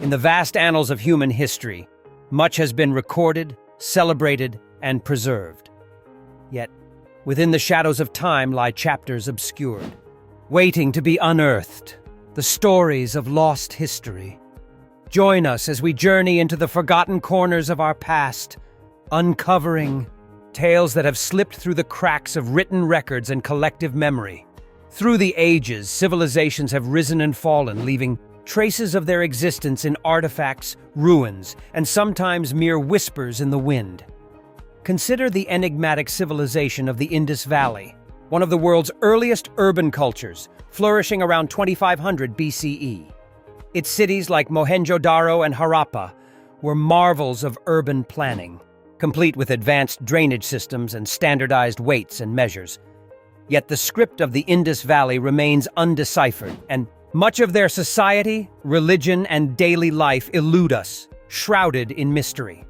In the vast annals of human history, much has been recorded, celebrated, and preserved. Yet, within the shadows of time lie chapters obscured, waiting to be unearthed, the stories of lost history. Join us as we journey into the forgotten corners of our past, uncovering tales that have slipped through the cracks of written records and collective memory. Through the ages, civilizations have risen and fallen, leaving traces of their existence in artifacts, ruins, and sometimes mere whispers in the wind. Consider the enigmatic civilization of the Indus Valley, one of the world's earliest urban cultures, flourishing around 2500 BCE. Its cities like Mohenjo-daro and Harappa were marvels of urban planning, complete with advanced drainage systems and standardized weights and measures. Yet the script of the Indus Valley remains undeciphered, and much of their society, religion, and daily life elude us, shrouded in mystery.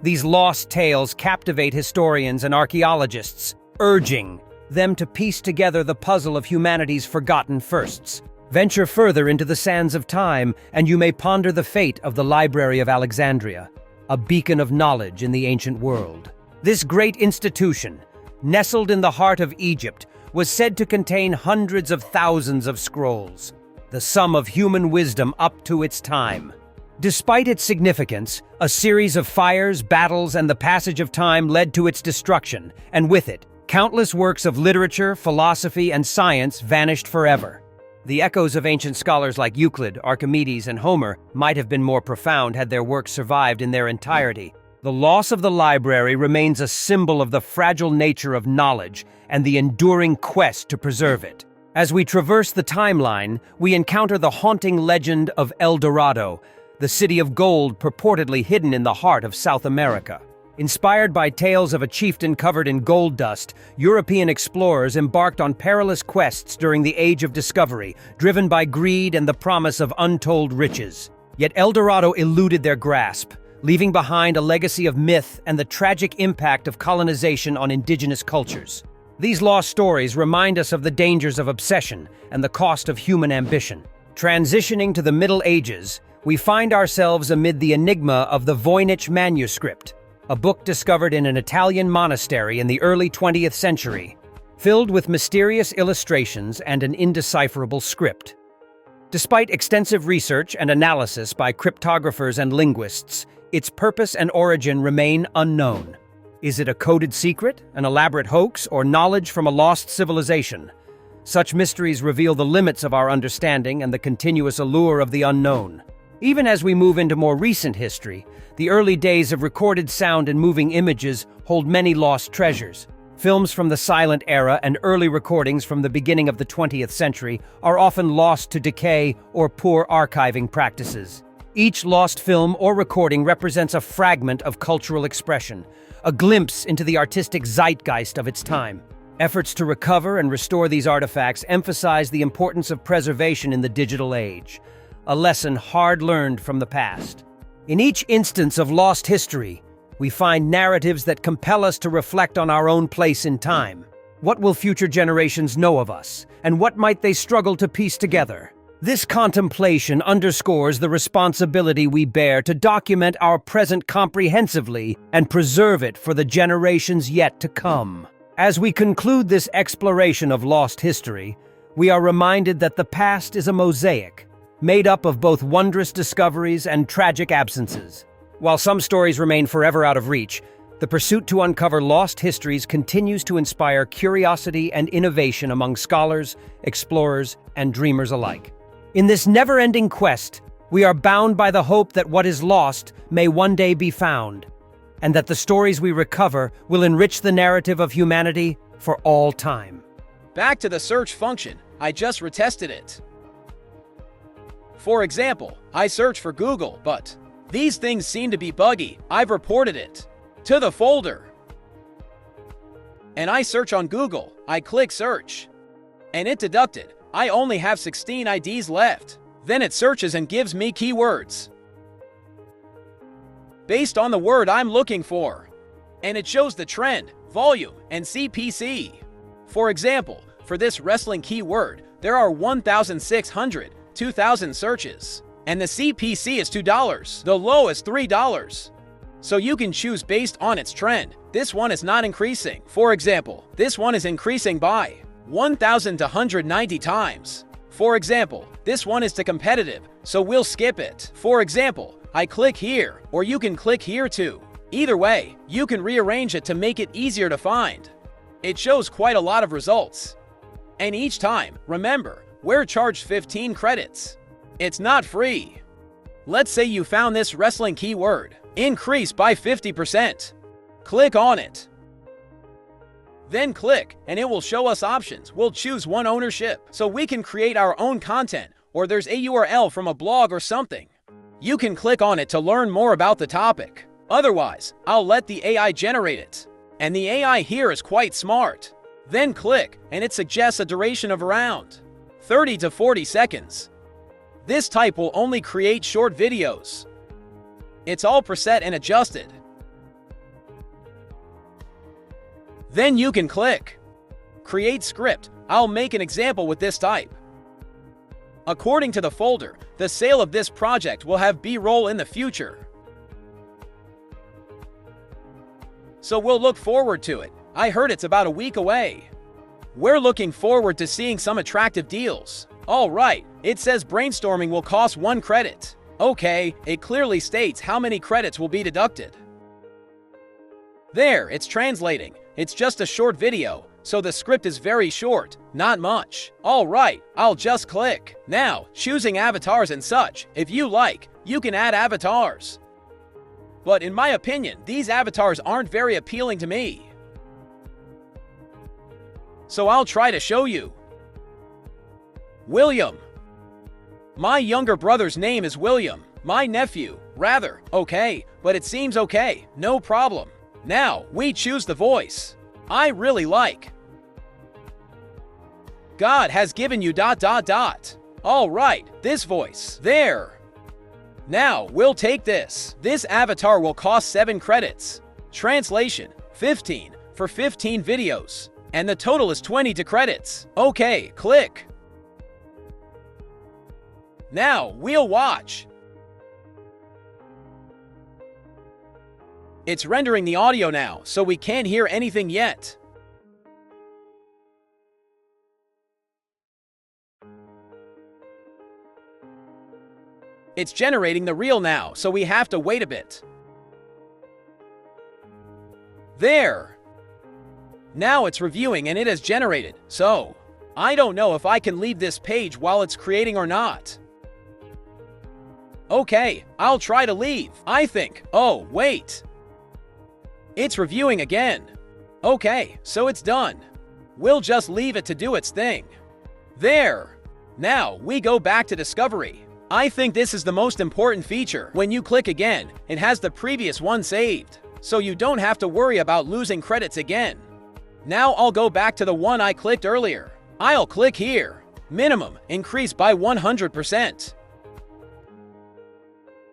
These lost tales captivate historians and archaeologists, urging them to piece together the puzzle of humanity's forgotten firsts. Venture further into the sands of time, and you may ponder the fate of the Library of Alexandria, a beacon of knowledge in the ancient world. This great institution, nestled in the heart of Egypt, was said to contain hundreds of thousands of scrolls, the sum of human wisdom up to its time. Despite its significance, a series of fires, battles, and the passage of time led to its destruction, and with it, countless works of literature, philosophy, and science vanished forever. The echoes of ancient scholars like Euclid, Archimedes, and Homer might have been more profound had their works survived in their entirety. The loss of the library remains a symbol of the fragile nature of knowledge and the enduring quest to preserve it. As we traverse the timeline, we encounter the haunting legend of El Dorado, the city of gold purportedly hidden in the heart of South America. Inspired by tales of a chieftain covered in gold dust, European explorers embarked on perilous quests during the Age of Discovery, driven by greed and the promise of untold riches. Yet El Dorado eluded their grasp, leaving behind a legacy of myth and the tragic impact of colonization on indigenous cultures. These lost stories remind us of the dangers of obsession and the cost of human ambition. Transitioning to the Middle Ages, we find ourselves amid the enigma of the Voynich manuscript, a book discovered in an Italian monastery in the early 20th century, filled with mysterious illustrations and an indecipherable script. Despite extensive research and analysis by cryptographers and linguists, its purpose and origin remain unknown. Is it a coded secret, an elaborate hoax, or knowledge from a lost civilization? Such mysteries reveal the limits of our understanding and the continuous allure of the unknown. Even as we move into more recent history, the early days of recorded sound and moving images hold many lost treasures. Films from the silent era and early recordings from the beginning of the 20th century are often lost to decay or poor archiving practices. Each lost film or recording represents a fragment of cultural expression, a glimpse into the artistic zeitgeist of its time. Efforts to recover and restore these artifacts emphasize the importance of preservation in the digital age, a lesson hard learned from the past. In each instance of lost history, we find narratives that compel us to reflect on our own place in time. What will future generations know of us, and what might they struggle to piece together? This contemplation underscores the responsibility we bear to document our present comprehensively and preserve it for the generations yet to come. As we conclude this exploration of lost history, we are reminded that the past is a mosaic, made up of both wondrous discoveries and tragic absences. While some stories remain forever out of reach, the pursuit to uncover lost histories continues to inspire curiosity and innovation among scholars, explorers, and dreamers alike. In this never-ending quest, we are bound by the hope that what is lost may one day be found, and that the stories we recover will enrich the narrative of humanity for all time. Back to the search function. I just retested it. For example, I search for Google, but these things seem to be buggy. I've reported it to the folder. And I search on Google. I click search. And it deducted. I only have 16 IDs left. Then it searches and gives me keywords based on the word I'm looking for. And it shows the trend, volume, and CPC. For example, for this wrestling keyword, there are 1,600, 2,000 searches. And the CPC is $2. The low is $3. So you can choose based on its trend. This one is not increasing. For example, this one is increasing by 1,190 times. For example, this one is to competitive, so we'll skip it. For example, I click here, or you can click here too. Either way, you can rearrange it to make it easier to find. It shows quite a lot of results. And each time, remember, we're charged 15 credits. It's not free. Let's say you found this wrestling keyword. Increase by 50%. Click on it. Then click, and it will show us options. We'll choose one ownership, so we can create our own content, or there's a URL from a blog or something. You can click on it to learn more about the topic. Otherwise, I'll let the AI generate it. And the AI here is quite smart. Then click, and it suggests a duration of around 30 to 40 seconds. This type will only create short videos. It's all preset and adjusted. Then you can click Create Script. I'll make an example with this type. According to the folder, the sale of this project will have B-roll in the future. So we'll look forward to it. I heard it's about a week away. We're looking forward to seeing some attractive deals. All right, it says brainstorming will cost 1 credit. Okay, it clearly states how many credits will be deducted. There, it's translating. It's just a short video, so the script is very short, not much. All right, I'll just click. Now, choosing avatars and such. If you like, you can add avatars. But in my opinion, these avatars aren't very appealing to me. So I'll try to show you. William. My younger brother's name is William. My nephew, rather. Okay, but it seems okay. No problem. Now, we choose the voice. I really like. God has given you ... All right, this voice. There. Now, we'll take this. This avatar will cost 7 credits. Translation, 15, for 15 videos. And the total is 20 credits. Okay, click. Now, we'll watch. It's rendering the audio now, so we can't hear anything yet. It's generating the reel now, so we have to wait a bit. There. Now it's reviewing and it has generated, so I don't know if I can leave this page while it's creating or not. Okay, I'll try to leave. I think. Oh, wait. It's reviewing again. Okay, so it's done. We'll just leave it to do its thing. There. Now, we go back to Discovery. I think this is the most important feature. When you click again, it has the previous one saved, so you don't have to worry about losing credits again. Now I'll go back to the one I clicked earlier. I'll click here. Minimum, increase by 100%.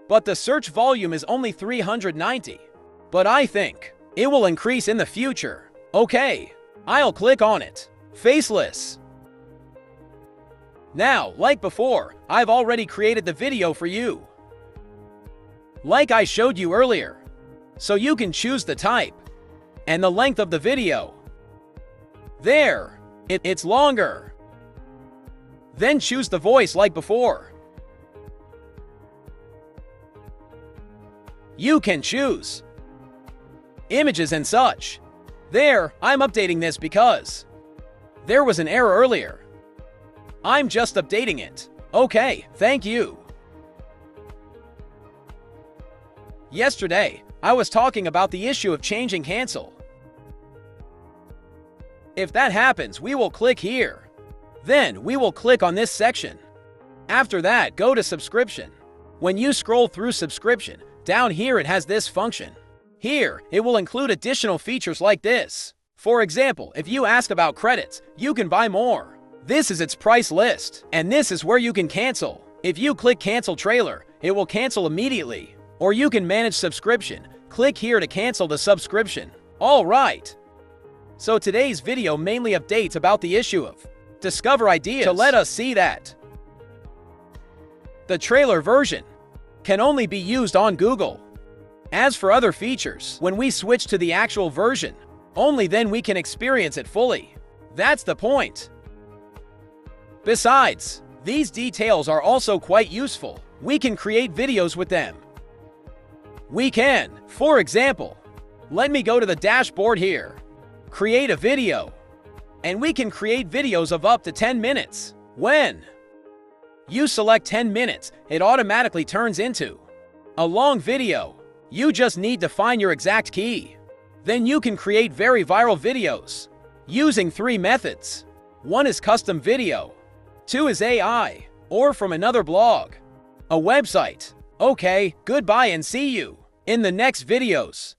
But the search volume is only 390. But I think it will increase in the future. Okay, I'll click on it. Faceless. Now, like before, I've already created the video for you. Like I showed you earlier. So you can choose the type and the length of the video. There, it's longer. Then choose the voice like before. You can choose images and such. There, I'm updating this because there was an error earlier. I'm just updating it. Okay, thank you. Yesterday, I was talking about the issue of change and cancel. If that happens, we will click here. Then we will click on this section. After that, go to subscription. When you scroll through subscription, down here it has this function. Here, it will include additional features like this. For example, if you ask about credits, you can buy more. This is its price list, and this is where you can cancel. If you click cancel trailer, it will cancel immediately. Or you can manage subscription. Click here to cancel the subscription. All right. So today's video mainly updates about the issue of Discover ideas to let us see that The trailer version can only be used on Google. As for other features, when we switch to the actual version, only then we can experience it fully. That's the point. Besides, these details are also quite useful. We can create videos with them. We can, for example, let me go to the dashboard here, create a video, and we can create videos of up to 10 minutes. When you select 10 minutes, it automatically turns into a long video. You just need to find your exact key. Then you can create very viral videos using 3 methods. 1 is custom video, 2 is AI, or from another blog, a website. Okay, goodbye and see you in the next videos.